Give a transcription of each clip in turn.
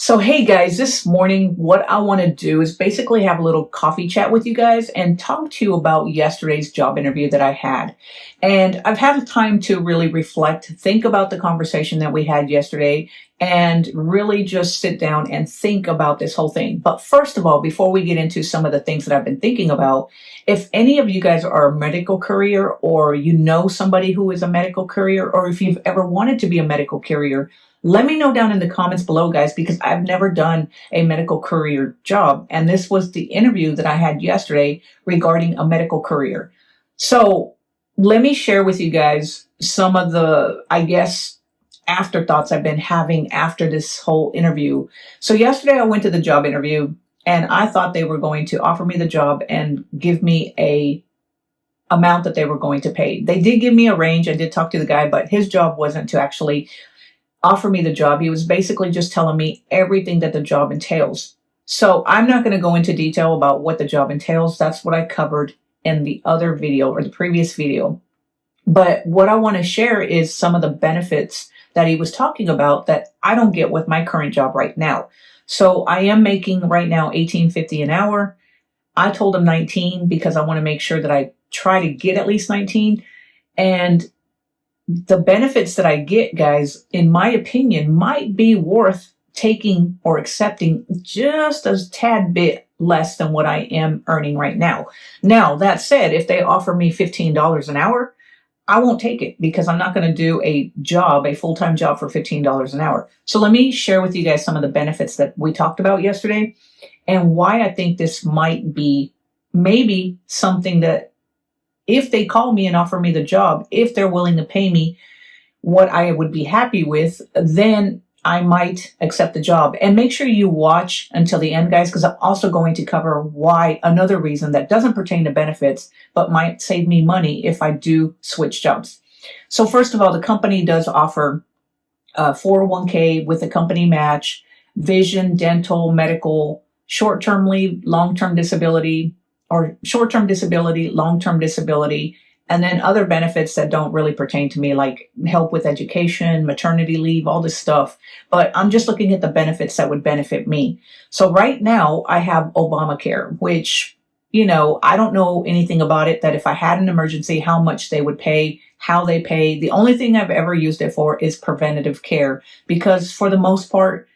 So, hey guys, this morning, what I want to do is basically have a little coffee chat with you guys and talk to you about yesterday's job interview that I had. And I've had time to really reflect, think about the conversation that we had yesterday, and really just sit down and think about this whole thing. But first of all, before we get into some of the things that I've been thinking about, if any of you guys are a medical courier or you know somebody who is a medical courier, or if you've ever wanted to be a medical courier, let me know down in the comments below, guys, because I've never done a medical courier job. And this was the interview that I had yesterday regarding a medical courier. So let me share with you guys some of the, afterthoughts I've been having after this whole interview. So yesterday I went to the job interview and I thought they were going to offer me the job and give me a amount that they were going to pay. They did give me a range. I did talk to the guy, but his job wasn't to actually offer me the job. He was basically just telling me everything that the job entails. So I'm not going to go into detail about what the job entails. That's what I covered in the other video or the previous video. But what I want to share is some of the benefits that he was talking about that I don't get with my current job right now. So I am making right now $18.50 an hour. I told him 19 because I want to make sure that I try to get at least 19. And the benefits that I get, guys, in my opinion, might be worth taking or accepting just a tad bit less than what I am earning right now. Now, that said, if they offer me $15 an hour, I won't take it because I'm not going to do a full-time job for $15 an hour. So let me share with you guys some of the benefits that we talked about yesterday and why I think this might be maybe something that if they call me and offer me the job, if they're willing to pay me what I would be happy with, then I might accept the job. And make sure you watch until the end, guys, because I'm also going to cover why another reason that doesn't pertain to benefits, but might save me money if I do switch jobs. So first of all, the company does offer 401k with a company match, vision, dental, medical, short-term leave, long-term disability, or short-term disability, long-term disability, and then other benefits that don't really pertain to me, like help with education, maternity leave, all this stuff. But I'm just looking at the benefits that would benefit me. So right now I have Obamacare, which, I don't know anything about it, that if I had an emergency, how much they would pay, how they pay. The only thing I've ever used it for is preventative care, because for the most part,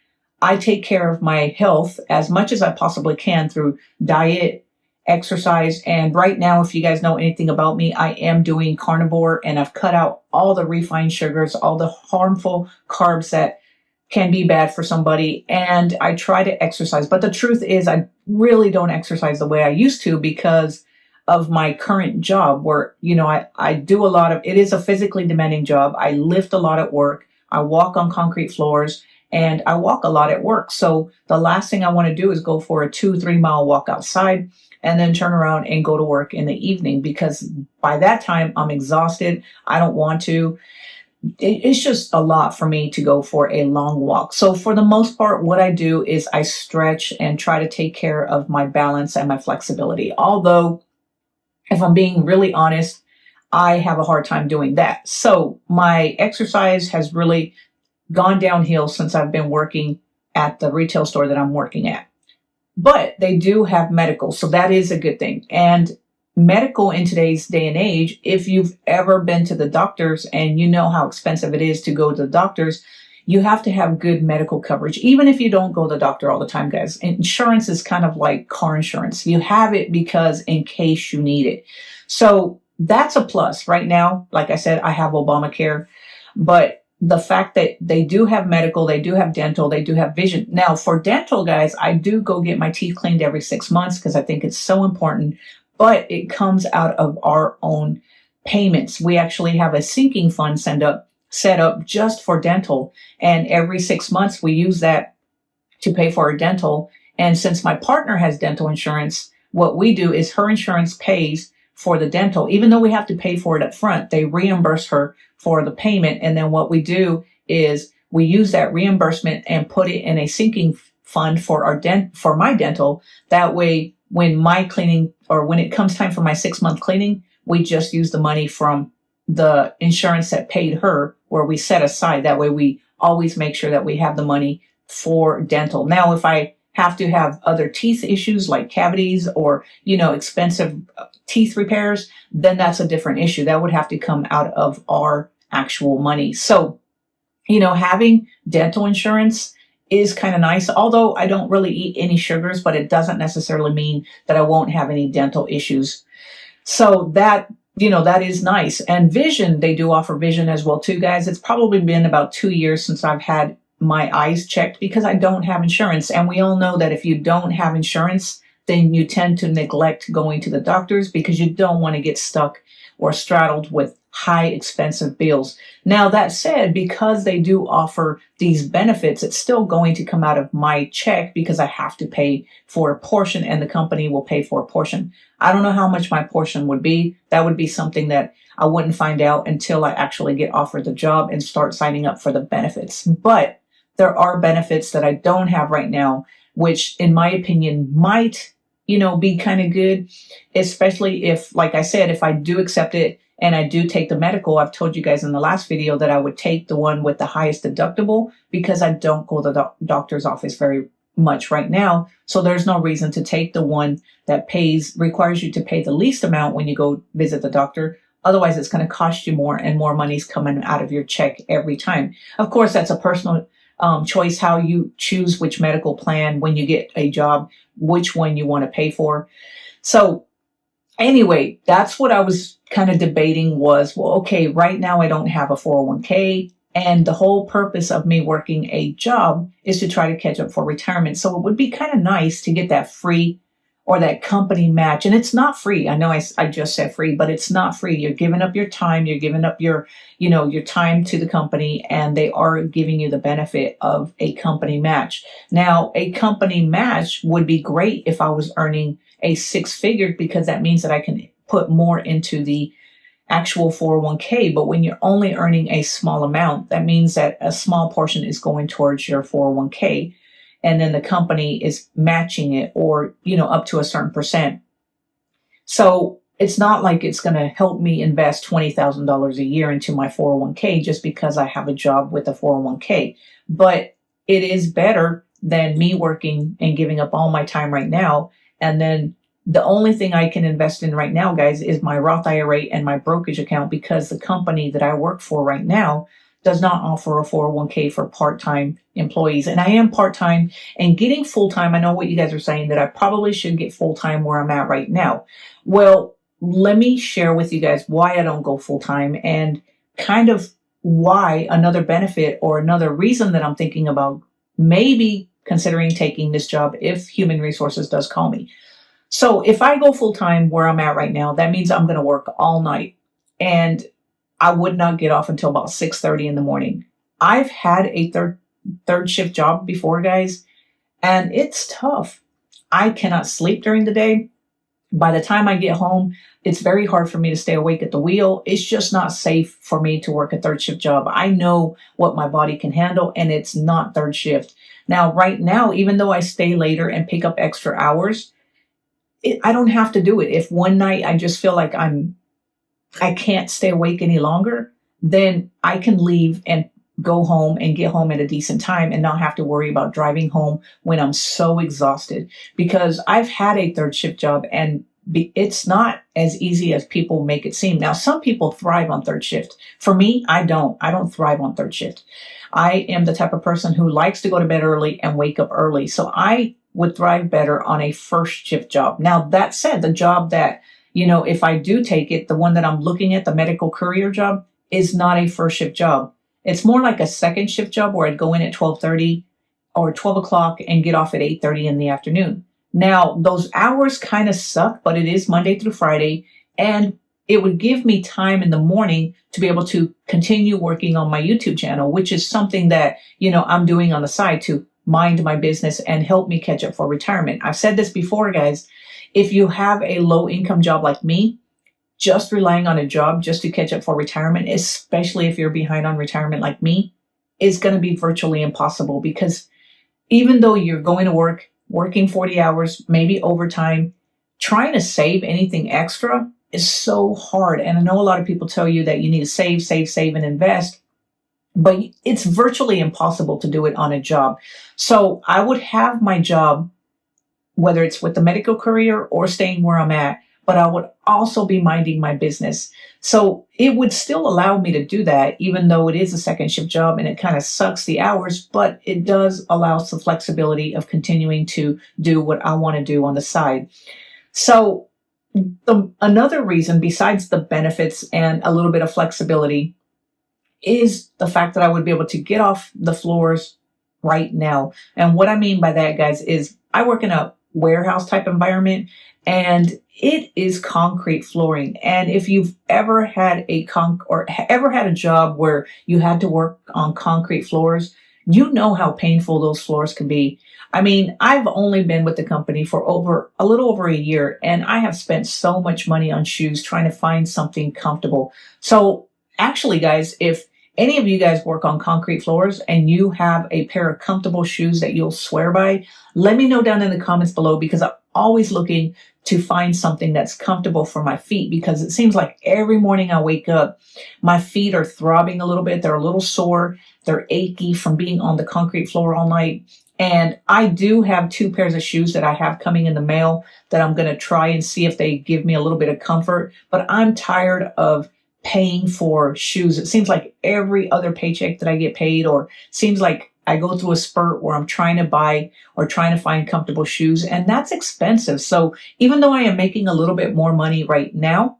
I take care of my health as much as I possibly can through diet, exercise. And right now, if you guys know anything about me, I am doing carnivore and I've cut out all the refined sugars, all the harmful carbs that can be bad for somebody. And I try to exercise. But the truth is, I really don't exercise the way I used to because of my current job where, I do a lot of, it is a physically demanding job. I lift a lot at work. I walk on concrete floors and I walk a lot at work. So the last thing I want to do is go for a 2-3 mile walk outside and then turn around and go to work in the evening because by that time I'm exhausted. I don't want to. It's just a lot for me to go for a long walk. So for the most part, what I do is I stretch and try to take care of my balance and my flexibility. Although, if I'm being really honest, I have a hard time doing that. So my exercise has really gone downhill since I've been working at the retail store that I'm working at. But they do have medical, so that is a good thing. And medical in today's day and age, if you've ever been to the doctors and you know how expensive it is to go to the doctors, you have to have good medical coverage. Even if you don't go to the doctor all the time, guys, insurance is kind of like car insurance. You have it because in case you need it. So that's a plus. Right now, like I said, I have Obamacare, but the fact that they do have medical, they do have dental, they do have vision. Now, for dental, guys, I do go get my teeth cleaned every 6 months because I think it's so important, but it comes out of our own payments. We actually have a sinking fund set up just for dental, and every 6 months we use that to pay for our dental. And since my partner has dental insurance, what we do is her insurance pays for the dental. Even though we have to pay for it up front, they reimburse her for the payment. And then what we do is we use that reimbursement and put it in a sinking fund for for my dental. That way, when my cleaning or when it comes time for my 6-month cleaning, we just use the money from the insurance that paid her, where we set aside. That way we always make sure that we have the money for dental. Now, if I have to have other teeth issues like cavities or, expensive teeth repairs, then that's a different issue. That would have to come out of our actual money. So, having dental insurance is kind of nice, although I don't really eat any sugars, but it doesn't necessarily mean that I won't have any dental issues. So that is nice. And vision, they do offer vision as well too, guys. It's probably been about 2 years since I've had my eyes checked because I don't have insurance. And we all know that if you don't have insurance, then you tend to neglect going to the doctors because you don't want to get stuck or straddled with high expensive bills. Now, that said, because they do offer these benefits, it's still going to come out of my check because I have to pay for a portion and the company will pay for a portion. I don't know how much my portion would be. That would be something that I wouldn't find out until I actually get offered the job and start signing up for the benefits. But there are benefits that I don't have right now, which in my opinion might, be kind of good, especially if, like I said, if I do accept it and I do take the medical. I've told you guys in the last video that I would take the one with the highest deductible because I don't go to the doctor's office very much right now. So there's no reason to take the one that requires you to pay the least amount when you go visit the doctor. Otherwise, it's going to cost you more and more money's coming out of your check every time. Of course, that's a personal choice, how you choose which medical plan when you get a job, which one you want to pay for. So anyway, that's what I was kind of debating was, well, okay, right now I don't have a 401k. And the whole purpose of me working a job is to try to catch up for retirement. So it would be kind of nice to get that free or that company match. And it's not free. I know I just said free, but it's not free. You're giving up your time. You're giving up your time to the company, and they are giving you the benefit of a company match. Now, a company match would be great if I was earning a 6-figure because that means that I can put more into the actual 401k. But when you're only earning a small amount, that means that a small portion is going towards your 401k. And then the company is matching it or, up to a certain percent. So it's not like it's going to help me invest $20,000 a year into my 401k just because I have a job with a 401k. But it is better than me working and giving up all my time right now. And then the only thing I can invest in right now, guys, is my Roth IRA and my brokerage account because the company that I work for right now does not offer a 401k for part-time employees. And I am part-time and getting full-time. I know what you guys are saying that I probably should get full-time where I'm at right now. Well, let me share with you guys why I don't go full-time and kind of why another benefit or another reason that I'm thinking about maybe considering taking this job if human resources does call me. So if I go full-time where I'm at right now, that means I'm going to work all night and I would not get off until about 6:30 in the morning. I've had a third shift job before, guys, and it's tough. I cannot sleep during the day. By the time I get home, it's very hard for me to stay awake at the wheel. It's just not safe for me to work a third shift job. I know what my body can handle, and it's not third shift. Now, right now, even though I stay later and pick up extra hours, I don't have to do it. If one night I just feel like I can't stay awake any longer, then I can leave and go home and get home at a decent time and not have to worry about driving home when I'm so exhausted. Because I've had a third shift job and it's not as easy as people make it seem. Now, some people thrive on third shift. For me, I don't. I don't thrive on third shift. I am the type of person who likes to go to bed early and wake up early. So I would thrive better on a first shift job. Now, that said, the job that if I do take it, the one that I'm looking at, the medical courier job, is not a first shift job. It's more like a second shift job where I'd go in at 12:30 or 12 o'clock and get off at 8:30 in the afternoon. Now, those hours kind of suck, but it is Monday through Friday, and it would give me time in the morning to be able to continue working on my YouTube channel, which is something that, I'm doing on the side to mind my business and help me catch up for retirement. I've said this before, guys. If you have a low income job like me, just relying on a job just to catch up for retirement, especially if you're behind on retirement like me, is going to be virtually impossible because even though you're going to work, working 40 hours, maybe overtime, trying to save anything extra is so hard. And I know a lot of people tell you that you need to save, and invest. but it's virtually impossible to do it on a job. So I would have my job, whether it's with the medical career or staying where I'm at, but I would also be minding my business. So it would still allow me to do that, even though it is a second shift job and it kind of sucks the hours, but it does allow some flexibility of continuing to do what I want to do on the side. So another reason besides the benefits and a little bit of flexibility is the fact that I would be able to get off the floors right now. And what I mean by that, guys, is I work in a warehouse type environment and it is concrete flooring. And if you've ever had ever had a job where you had to work on concrete floors, you know how painful those floors can be. I mean, I've only been with the company for a little over a year, and I have spent so much money on shoes trying to find something comfortable. So actually, guys, if any of you guys work on concrete floors and you have a pair of comfortable shoes that you'll swear by, let me know down in the comments below, because I'm always looking to find something that's comfortable for my feet, because it seems like every morning I wake up, my feet are throbbing a little bit. They're a little sore. They're achy from being on the concrete floor all night. And I do have 2 pairs of shoes that I have coming in the mail that I'm going to try and see if they give me a little bit of comfort. But I'm tired of paying for shoes. It seems like every other paycheck that I get paid, or seems like I go through a spurt where I'm trying to buy or trying to find comfortable shoes, and that's expensive. So even though I am making a little bit more money right now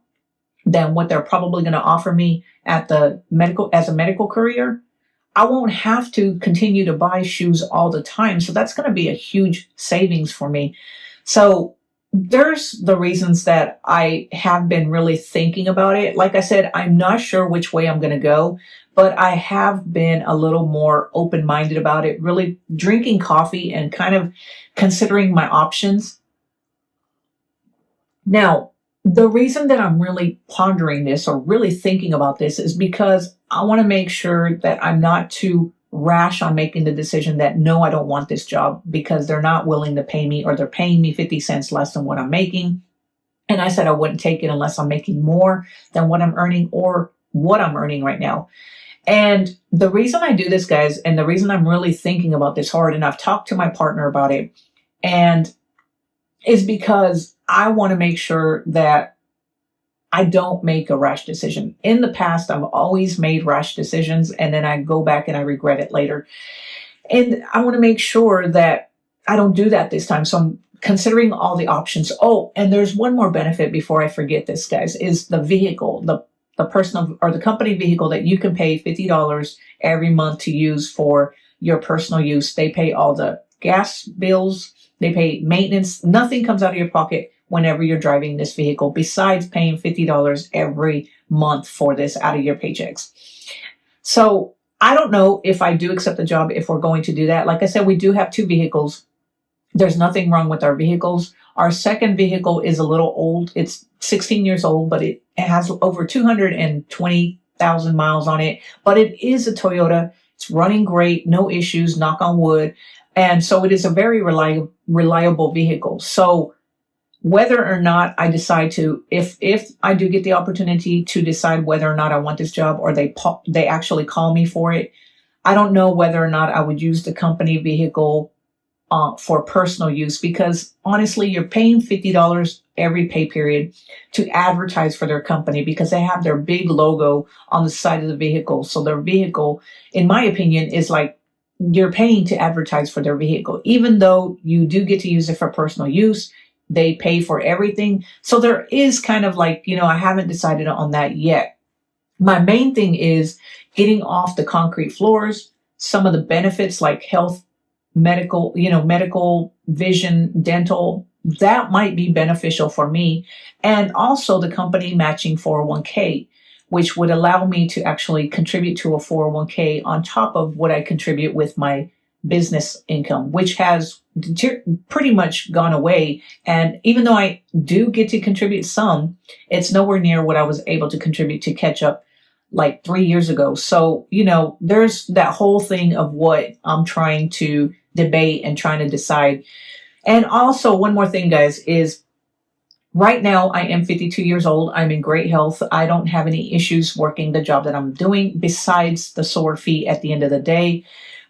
than what they're probably going to offer me at as a medical career, I won't have to continue to buy shoes all the time. So that's going to be a huge savings for me. So there's the reasons that I have been really thinking about it. Like I said, I'm not sure which way I'm going to go, but I have been a little more open-minded about it, really drinking coffee and kind of considering my options. Now, the reason that I'm really pondering this or really thinking about this is because I want to make sure that I'm not too rash on making the decision that no, I don't want this job because they're not willing to pay me, or they're paying me 50 cents less than what I'm making. And I said I wouldn't take it unless I'm making more than what I'm earning or what I'm earning right now. And the reason I do this, guys, and the reason I'm really thinking about this hard, and I've talked to my partner about it, and is because I want to make sure that I don't make a rash decision. In the past, I've always made rash decisions, and then I go back and I regret it later. And I want to make sure that I don't do that this time. So I'm considering all the options. Oh, and there's one more benefit before I forget this, guys, is the vehicle, the personal or the company vehicle that you can pay $50 every month to use for your personal use. They pay all the gas bills. They pay maintenance. Nothing comes out of your pocket whenever you're driving this vehicle, besides paying $50 every month for this out of your paychecks. So I don't know if I do accept the job, if we're going to do that. Like I said, we do have 2 vehicles. There's nothing wrong with our vehicles. Our second vehicle is a little old. It's 16 years old, but it has over 220,000 miles on it. But it is a Toyota. It's running great, no issues, knock on wood. And so it is a very reliable vehicle. So whether or not I decide to, if I do get the opportunity to decide whether or not I want this job, or they actually call me for it, I don't know whether or not I would use the company vehicle for personal use, because honestly, you're paying $50 every pay period to advertise for their company, because they have their big logo on the side of the vehicle. So their vehicle, in my opinion, is like you're paying to advertise for their vehicle, even though you do get to use it for personal use. They pay for everything. So there is kind of like, I haven't decided on that yet. My main thing is getting off the concrete floors. Some of the benefits like health, medical, vision, dental, that might be beneficial for me. And also the company matching 401k, which would allow me to actually contribute to a 401k on top of what I contribute with my business income, which has pretty much gone away. And even though I do get to contribute some, it's nowhere near what I was able to contribute to catch up like 3 years ago. So, there's that whole thing of what I'm trying to debate and trying to decide. And also one more thing, guys, is Right now, I am 52 years old. I'm in great health. I don't have any issues working the job that I'm doing besides the sore feet at the end of the day.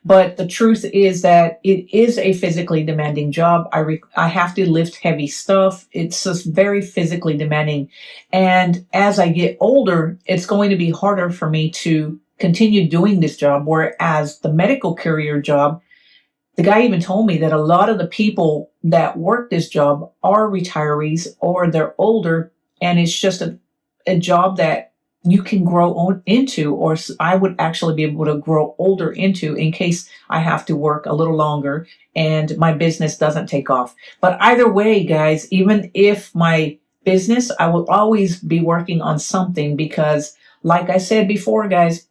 But the truth is that it is a physically demanding job. I have to lift heavy stuff. It's just very physically demanding. And as I get older, it's going to be harder for me to continue doing this job. Whereas the medical courier job, the guy even told me that a lot of the people that work this job are retirees or they're older, and it's just a job that you can grow into, or I would actually be able to grow older into in case I have to work a little longer and my business doesn't take off. But either way, guys, even if my business, I will always be working on something because, like I said before, guys,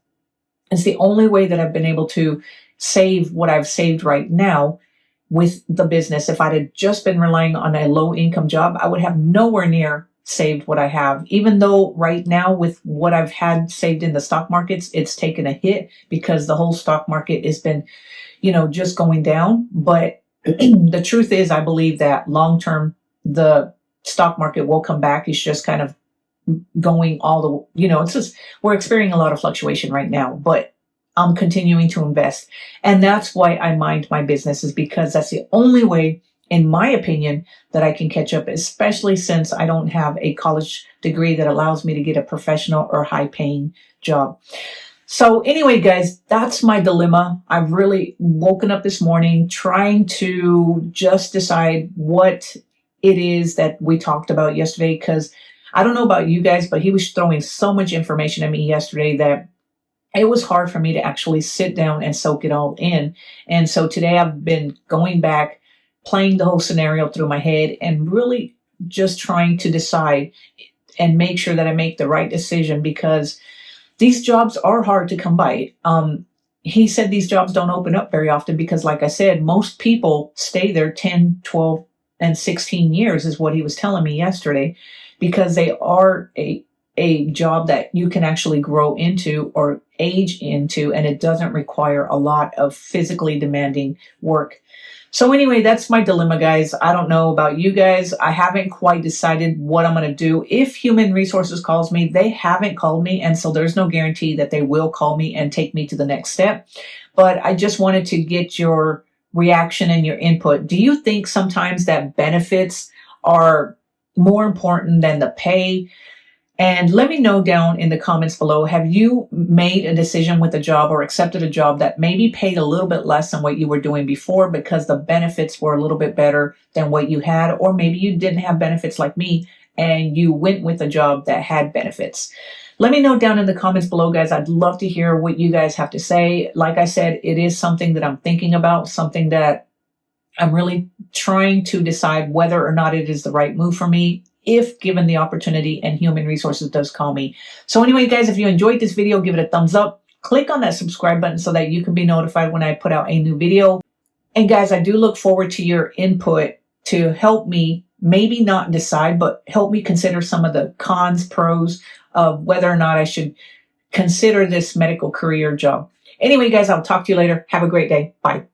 it's the only way that I've been able to save what I've saved right now with the business. If I'd have just been relying on a low income job, I would have nowhere near saved what I have. Even though right now with what I've had saved in the stock markets, it's taken a hit because the whole stock market has been, just going down. But the truth is, I believe that long term, the stock market will come back. It's just kind of going all the, it's just, we're experiencing a lot of fluctuation right now, but I'm continuing to invest. And that's why I mind my business, is because that's the only way, in my opinion, that I can catch up, especially since I don't have a college degree that allows me to get a professional or high paying job. So anyway, guys, that's my dilemma. I've really woken up this morning trying to just decide what it is that we talked about yesterday, because I don't know about you guys, but he was throwing so much information at me yesterday that it was hard for me to actually sit down and soak it all in. And so today I've been going back, playing the whole scenario through my head and really just trying to decide and make sure that I make the right decision, because these jobs are hard to come by. He said these jobs don't open up very often because, like I said, most people stay there 10, 12, and 16 years is what he was telling me yesterday, because they are a job that you can actually grow into or age into, and it doesn't require a lot of physically demanding work. So anyway, that's my dilemma, guys. I don't know about you guys. I haven't quite decided what I'm going to do. If Human Resources calls me, they haven't called me, and so there's no guarantee that they will call me and take me to the next step. But I just wanted to get your reaction and your input. Do you think sometimes that benefits are more important than the pay? And let me know down in the comments below, have you made a decision with a job or accepted a job that maybe paid a little bit less than what you were doing before because the benefits were a little bit better than what you had? Or maybe you didn't have benefits like me and you went with a job that had benefits. Let me know down in the comments below, guys. I'd love to hear what you guys have to say. Like I said, it is something that I'm thinking about, something that I'm really trying to decide whether or not it is the right move for me, if given the opportunity and Human Resources does call me. So anyway, guys, if you enjoyed this video, give it a thumbs up. Click on that subscribe button so that you can be notified when I put out a new video. And guys, I do look forward to your input to help me maybe not decide, but help me consider some of the cons, pros of whether or not I should consider this medical career job. Anyway, guys, I'll talk to you later. Have a great day. Bye.